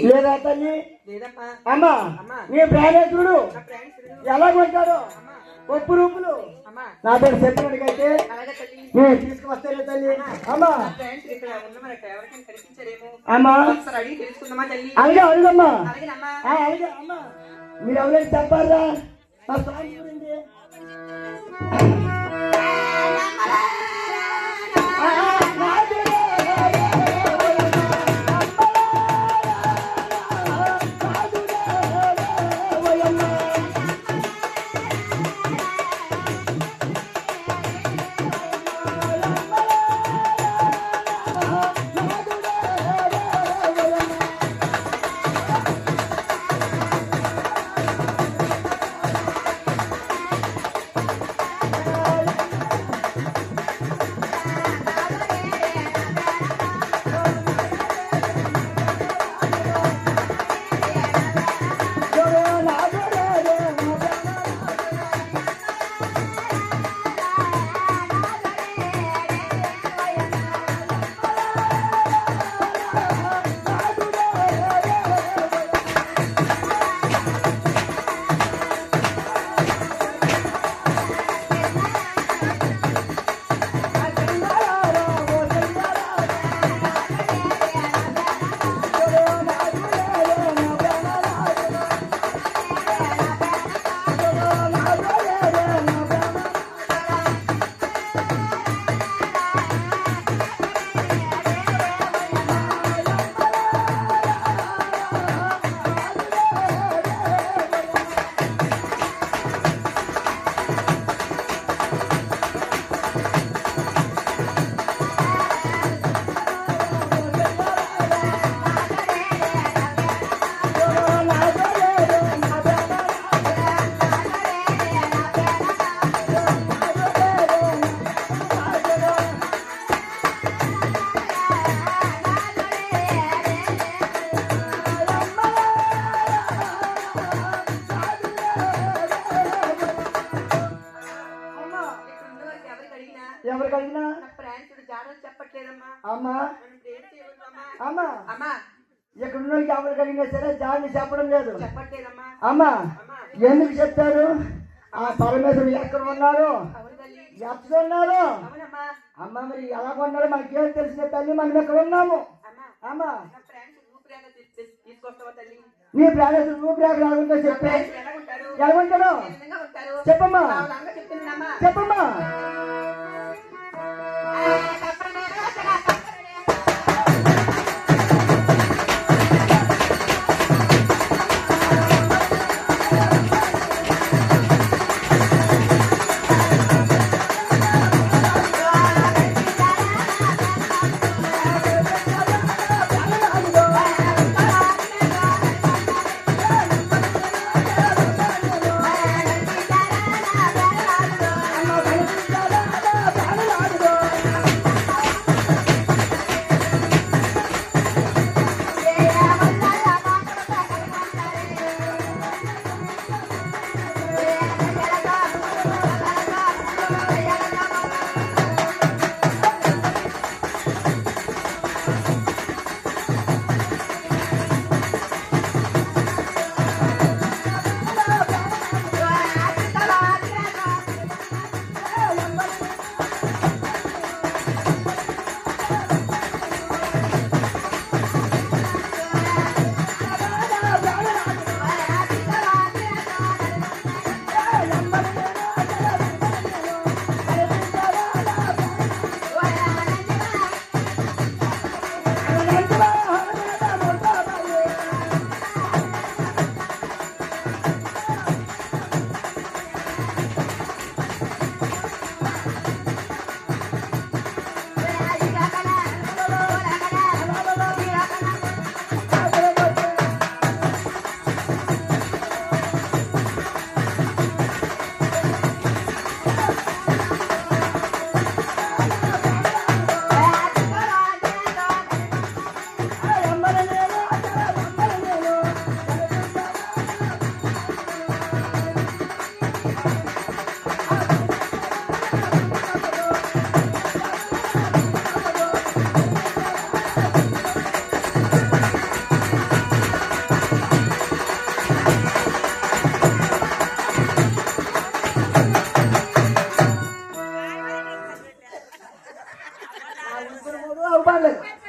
లేదా తల్లి అమ్మా నీ ప్రాణేశ్వరుడు ఎలా కొంటాడు ఒప్పు రూపులు నా పేరు చెప్పినట్టుకైతే నేను తీసుకువస్తాను తల్లి అమ్మా అమ్మా అలాగే అడుగమ్మా అలాగే అమ్మా మీరు ఎవరైనా చెప్పారా నా స్వామి గురించి ఎవరికి అడిగినా అమ్మా అమ్మా ఎక్కడున్న ఎవరికి అడిగినా సరే జాని చెప్పడం లేదు అమ్మా ఎందుకు చెప్తారు ఆ పరమేశ్వరుడు ఎక్కడ ఉన్నారు ఎక్కడున్నారు అమ్మా మరి ఎలా కొన్నాడు మనకేం తెలిసిన తల్లి మనం ఎక్కడ ఉన్నాము అమ్మా నీ ప్రాణేశ్వరుడు ఊపిరాక రాకుండా చెప్పే ఎలాగుంటాడు చెప్పమ్మా చెప్పమ్మా లేదు